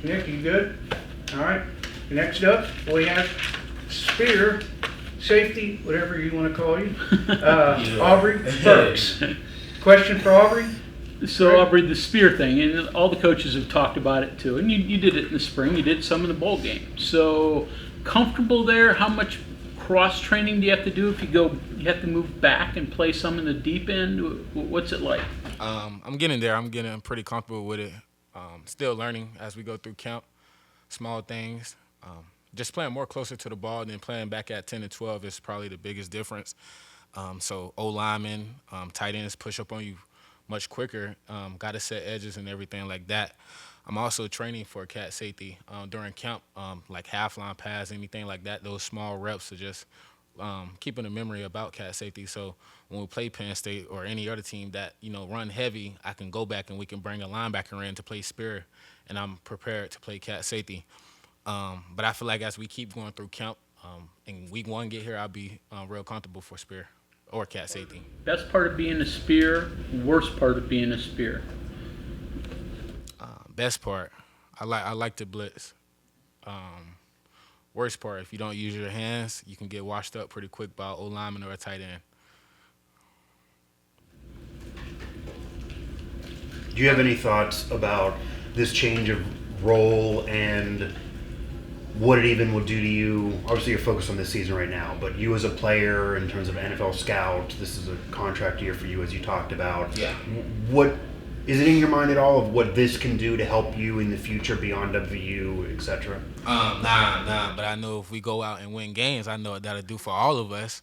Nick, you good? All right. Next up, we have spear, safety, whatever you want to call you. Aubrey Burks. Question for Aubrey? So Aubrey, the spear thing, and all the coaches have talked about it too, and you did it in the spring, you did some in the bowl game. So comfortable there? How much cross training do you have to do if you have to move back and play some in the deep end? What's it like? I'm getting there. I'm getting pretty comfortable with it. Still learning as we go through camp, small things. Just playing more closer to the ball than playing back at 10 and 12 is probably the biggest difference. So O-linemen, tight ends push up on you much quicker. Got to set edges and everything like that. I'm also training for cat safety during camp, like half line pass, anything like that. Those small reps are just keeping a memory about cat safety. So when we play Penn State or any other team that run heavy, I can go back and we can bring a linebacker in to play spear, and I'm prepared to play cat safety. But I feel like as we keep going through camp, and week one get here, I'll be real comfortable for spear or cat safety. Best part of being a spear, worst part of being a spear. Best part, I like to blitz. Worst part, if you don't use your hands, you can get washed up pretty quick by an O-lineman or a tight end. Do you have any thoughts about this change of role and what it even will do to you? Obviously, you're focused on this season right now, but you as a player, in terms of NFL scout, this is a contract year for you, as you talked about. Yeah. What is it in your mind at all of what this can do to help you in the future beyond WVU, etc.? Nah. But I know if we go out and win games, I know what that'll do for all of us.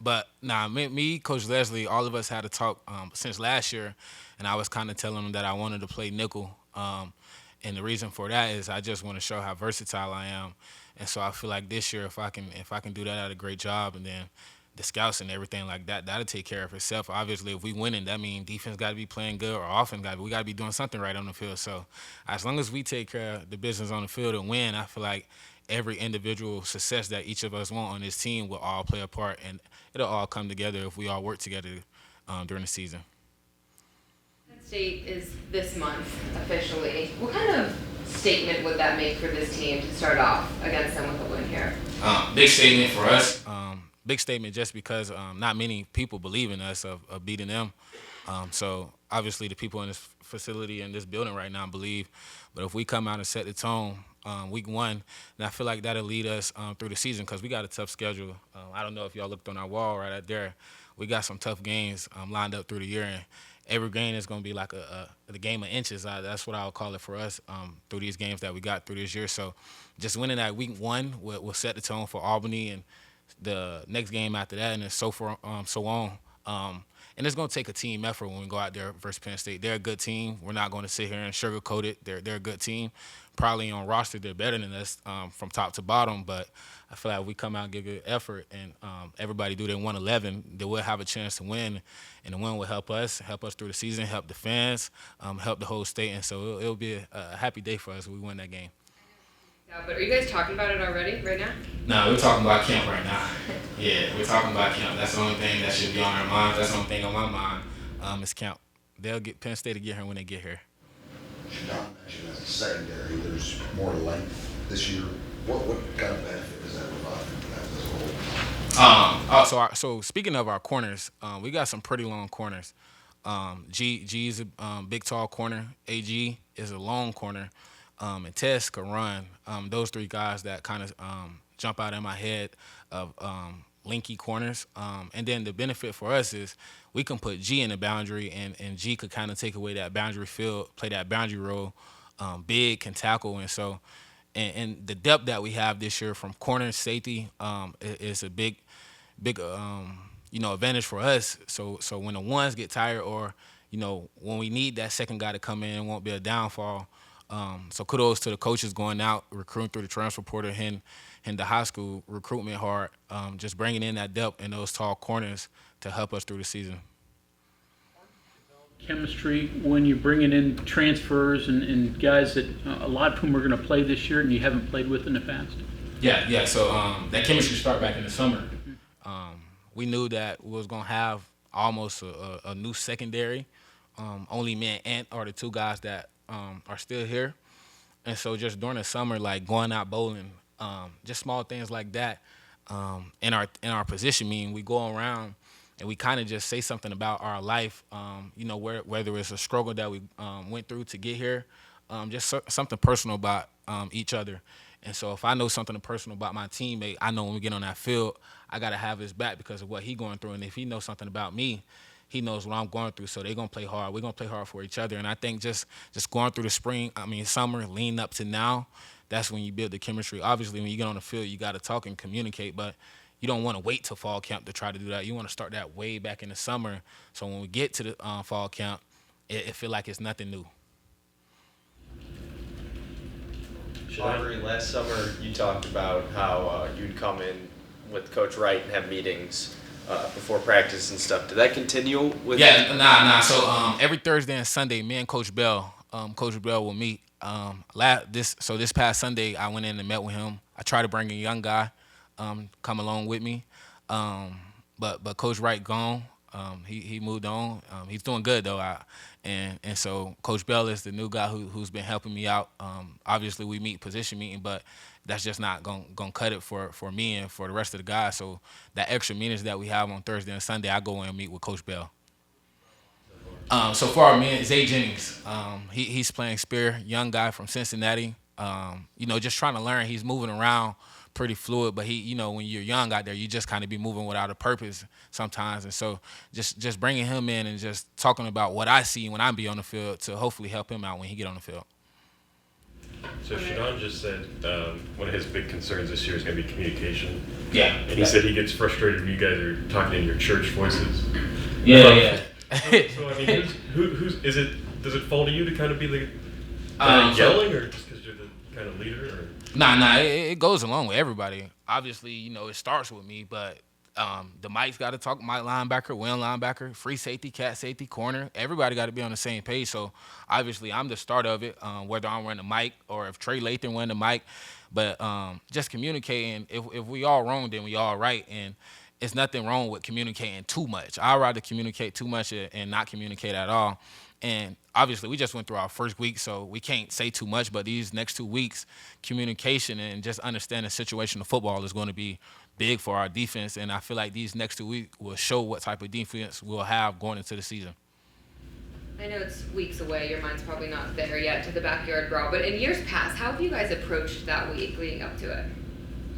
But me, Coach Leslie, all of us had a talk since last year, and I was kind of telling him that I wanted to play nickel. And the reason for that is I just want to show how versatile I am. And so I feel like this year, if I can do that, I did a great job. And then the scouts and everything like that, that'll take care of itself. Obviously, if we winning, that means defense got to be playing good or offense we got to be doing something right on the field. So as long as we take care of the business on the field and win, I feel like every individual success that each of us want on this team will all play a part, and it'll all come together if we all work together during the season. State is this month officially. What kind of statement would that make for this team to start off against them with a win here? Big statement for us. Big statement just because not many people believe in us of beating them. So obviously the people in this facility and this building right now believe. But if we come out and set the tone week one, then I feel like that'll lead us through the season because we got a tough schedule. I don't know if y'all looked on our wall right out there. We got some tough games lined up through the year. And every game is going to be like the game of inches. That's what I would call it for us through these games that we got through this year. So just winning that week one will set the tone for Albany and the next game after that, and then so on. And it's going to take a team effort when we go out there versus Penn State. They're a good team. We're not going to sit here and sugarcoat it. They're a good team. Probably on roster, they're better than us from top to bottom, but I feel like we come out and give good effort and everybody do their 111, they will have a chance to win, and the win will help us through the season, help the fans, help the whole state, and so it'll be a happy day for us if we win that game. Yeah, but are you guys talking about it already, right now? No, we're talking about camp right now. Yeah, we're talking about camp. That's the only thing that should be on our minds. That's the only thing on my mind is camp. They'll get Penn State to get here when they get here. Shadon mentioned as a secondary, there's more length this year. What kind of benefit does that provide as a whole? So speaking of our corners, we got some pretty long corners. G is a big, tall corner. AG is a long corner. And Tess can run. Those three guys that kind of jump out in my head of linky corners. And then the benefit for us is we can put G in the boundary, and G could kind of take away that boundary field, play that boundary role. Big, can tackle, and so and the depth that we have this year from corner and safety is a big advantage for us. So when the ones get tired, or when we need that second guy to come in, it won't be a downfall. So kudos to the coaches going out, recruiting through the transfer portal, and the high school recruitment hard, just bringing in that depth and those tall corners to help us through the season. Chemistry when you're bringing in transfers and guys that a lot of whom are going to play this year and you haven't played with in the past? Yeah. So that chemistry start back in the summer. We knew that we was going to have almost a new secondary. Only me and Ant are the two guys that are still here. And so just during the summer, like going out bowling, just small things like that. In our position meeting, we go around and we kind of just say something about our life. Whether it's a struggle that we went through to get here, something personal about each other. And so if I know something personal about my teammate, I know when we get on that field, I gotta have his back because of what he going through. And if he knows something about me, he knows what I'm going through. So they're gonna play hard. We're gonna play hard for each other. And I think just going through the summer, leading up to now, that's when you build the chemistry. Obviously, when you get on the field, you gotta talk and communicate, but you don't want to wait till fall camp to try to do that. You want to start that way back in the summer. So when we get to the fall camp, it feel like it's nothing new. Aubrey, last summer you talked about how you'd come in with Coach Wright and have meetings before practice and stuff. Did that continue with? Yeah, nah. So every Thursday and Sunday, me and Coach Bell will meet. This past Sunday, I went in and met with him. I tried to bring a young guy, come along with me, but Coach Wright gone. He moved on. He's doing good though. And so Coach Bell is the new guy who's been helping me out. Obviously we meet position meeting, but that's just not gonna cut it for me and for the rest of the guys. So that extra meetings that we have on Thursday and Sunday, I go in and meet with Coach Bell. So far, me, Zay Jennings, he's playing spear, young guy from Cincinnati. Just trying to learn. He's moving around pretty fluid, but when you're young out there, you just kind of be moving without a purpose sometimes. And so just bringing him in and just talking about what I see when I be on the field to hopefully help him out when he get on the field. So Shadon just said one of his big concerns this year is going to be communication. Yeah. And he said he gets frustrated when you guys are talking in your church voices. Yeah. So I mean, who's is it? Does it fall to you to kind of be the yelling, or just because you're the kind of leader? Or? Nah. It goes along with everybody. Obviously, it starts with me, but the Mike's got to talk. Mike linebacker, Will linebacker, free safety, cat safety, corner. Everybody got to be on the same page. So obviously, I'm the start of it. Whether I'm running the mic or if Trey Lathan running the mic, but just communicating. If we all wrong, then we all right. And it's nothing wrong with communicating too much. I'd rather communicate too much and not communicate at all. And obviously, we just went through our first week, so we can't say too much. But these next 2 weeks, communication and just understanding situational football is going to be big for our defense. And I feel like these next 2 weeks will show what type of defense we'll have going into the season. I know it's weeks away. Your mind's probably not there yet to the backyard brawl. But in years past, how have you guys approached that week leading up to it?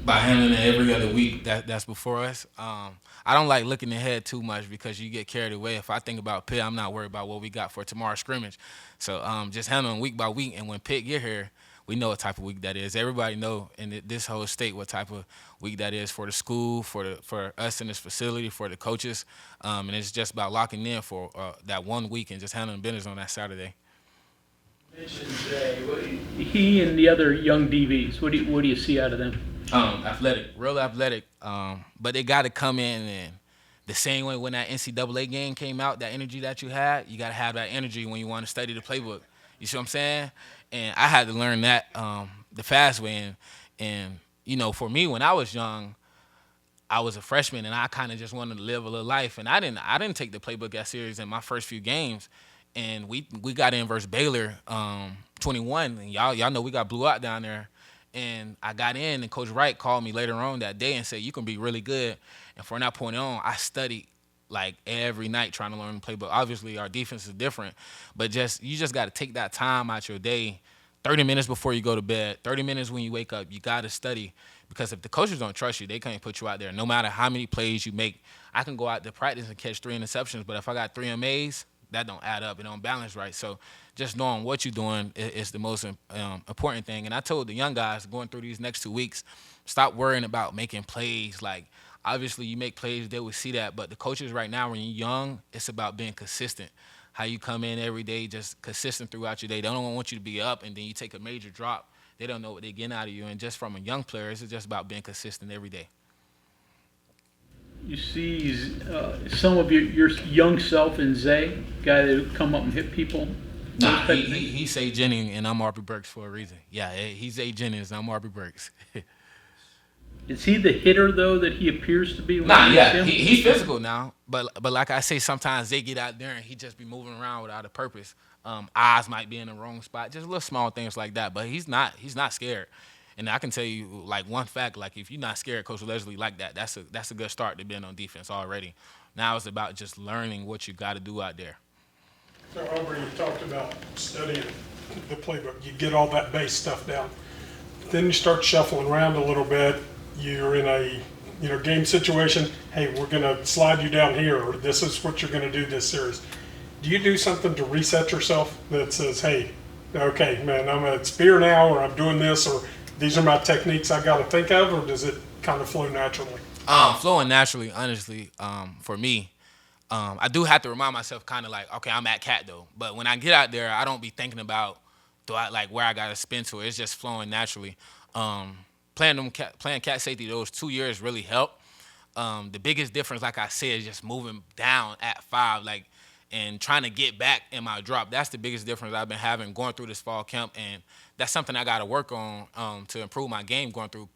By handling it every other week that's before us. I don't like looking ahead too much because you get carried away. If I think about Pitt, I'm not worried about what we got for tomorrow's scrimmage. So just handling week by week, and when Pitt get here, we know what type of week that is. Everybody know in this whole state what type of week that is for the school, for us in this facility, for the coaches, and it's just about locking in for that 1 week and just handling business on that Saturday. He and the other young DBs, what do you see out of them? Athletic, real athletic, but they got to come in and the same way when that NCAA game came out, that energy that you had, you got to have that energy when you want to study the playbook. You see what I'm saying? And I had to learn that the fast way. And for me, when I was young, I was a freshman and I kind of just wanted to live a little life. And I didn't take the playbook as serious in my first few games. And we got in versus Baylor 21, and y'all know we got blew out down there. And I got in, and Coach Wright called me later on that day and said, you can be really good. And from that point on, I studied like every night trying to learn the playbook. Obviously, our defense is different, but you just got to take that time out your day, 30 minutes before you go to bed, 30 minutes when you wake up. You got to study because if the coaches don't trust you, they can't put you out there. No matter how many plays you make, I can go out to practice and catch 3 interceptions, but if I got 3 MAs, that don't add up. It don't balance right. So just knowing what you're doing is the most important thing. And I told the young guys going through these next 2 weeks, stop worrying about making plays. Like, obviously you make plays, they will see that. But the coaches right now, when you're young, it's about being consistent. How you come in every day, just consistent throughout your day. They don't want you to be up and then you take a major drop. They don't know what they're getting out of you. And just from a young player, it's just about being consistent every day. You see some of your young self in Zay, guy that would come up and hit people? Nah, he's Zay Jennings and I'm Aubrey Burks for a reason. Yeah, he's Zay Jennings and I'm Aubrey Burks. Is he the hitter, though, that he appears to be? He's physical now. But like I say, sometimes they get out there and he just be moving around without a purpose. Eyes might be in the wrong spot, just little small things like that. But he's not scared. And I can tell you, like, one fact, like, if you're not scared, Coach Leslie like that, that's a good start to being on defense already. Now it's about just learning what you got to do out there. So, Aubrey, you talked about studying the playbook. You get all that base stuff down. Then you start shuffling around a little bit. You're in a game situation. Hey, we're going to slide you down here, or this is what you're going to do this series. Do you do something to reset yourself that says, hey, okay, man, I'm a spear now, or I'm doing this, or these are my techniques I got to think of, or does it kind of flow naturally? Flowing naturally, honestly, for me. I do have to remind myself kind of like, okay, I'm at cat though. But when I get out there, I don't be thinking about where I got to spin to. It's just flowing naturally. Playing cat safety those 2 years really helped. The biggest difference, like I said, is just moving down at 5, and trying to get back in my drop. That's the biggest difference I've been having going through this fall camp, and that's something I got to work on to improve my game going through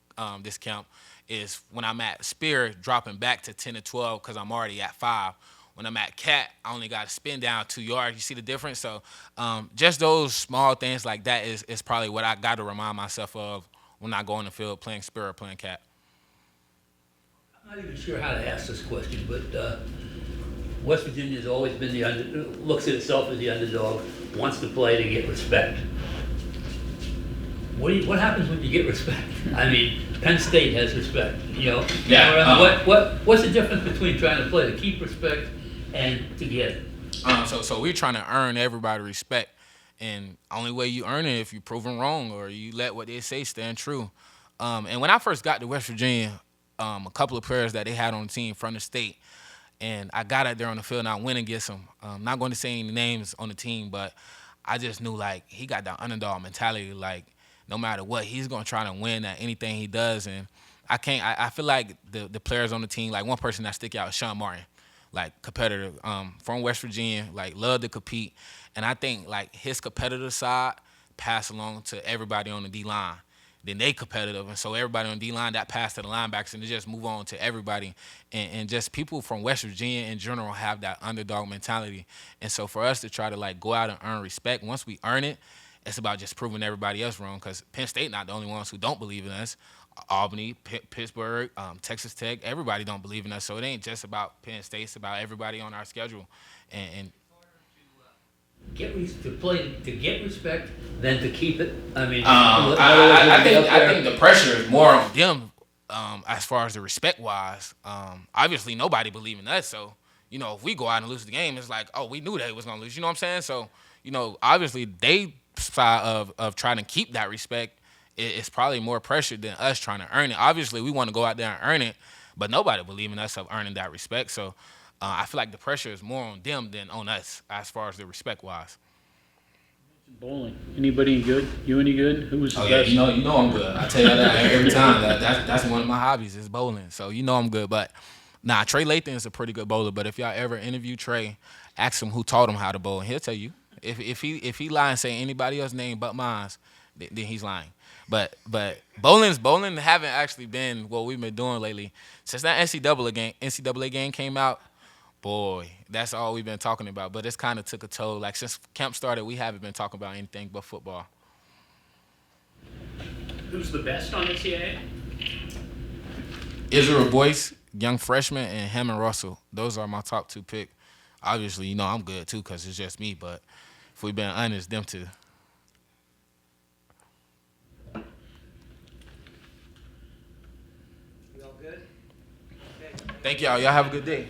this camp. Is when I'm at spear, dropping back to 10 to 12 because I'm already at 5. When I'm at cat, I only got to spin down 2 yards. You see the difference? So just those small things like that is probably what I got to remind myself of when I go on the field playing spear or playing cat. I'm not even sure how to ask this question, but West Virginia's always been looks at itself as the underdog, wants to play to get respect. What happens when you get respect? I mean, Penn State has respect, Yeah. What's the difference between trying to play to keep respect and to get it? So we're trying to earn everybody respect, and only way you earn it if you're proven wrong or you let what they say stand true. And when I first got to West Virginia, a couple of players that they had on the team from the state, and I got out there on the field and I went against them. I'm not going to say any names on the team, but I just knew he got that underdog mentality. No matter what, he's gonna try to win at anything he does, and I feel like the players on the team, like one person that stick out is Sean Martin, competitor from West Virginia, love to compete, and I think his competitive side passed along to everybody on the D line. Then they competitive, and so everybody on D line that passed to the linebackers, and they just move on to everybody, and just people from West Virginia in general have that underdog mentality, and so for us to try to go out and earn respect, once we earn it. It's about just proving everybody else wrong because Penn State not the only ones who don't believe in us. Albany, Pittsburgh, Texas Tech, everybody don't believe in us. So it ain't just about Penn State. It's about everybody on our schedule. And get respect than to keep it. I mean, I think the pressure is more on them as far as the respect wise. Obviously, nobody believe in us. So if we go out and lose the game, it's we knew they was gonna lose. You know what I'm saying? So obviously they side of trying to keep that respect is probably more pressure than us trying to earn it. Obviously, we want to go out there and earn it, but nobody believe in us of earning that respect. So I feel like the pressure is more on them than on us as far as the respect-wise. Bowling. Anybody good? You any good? Who was the best? Yeah, you know I'm good. I tell you that every time. That's one of my hobbies is bowling. So I'm good. But Trey Lathan is a pretty good bowler. But if y'all ever interview Trey, ask him who taught him how to bowl, and he'll tell you. If he lie and say anybody else's name but mine, then he's lying. But bowling haven't actually been what we've been doing lately. Since that NCAA game came out, boy, that's all we've been talking about. But it's kind of took a toll. Since camp started, we haven't been talking about anything but football. Who's the best on NCAA? Israel Boyce, young freshman, and Hammond Russell. Those are my top 2 picks. Obviously, I'm good too because it's just me. But if we've been honest, them 2. You all good? Okay. Thank y'all. Y'all have a good day.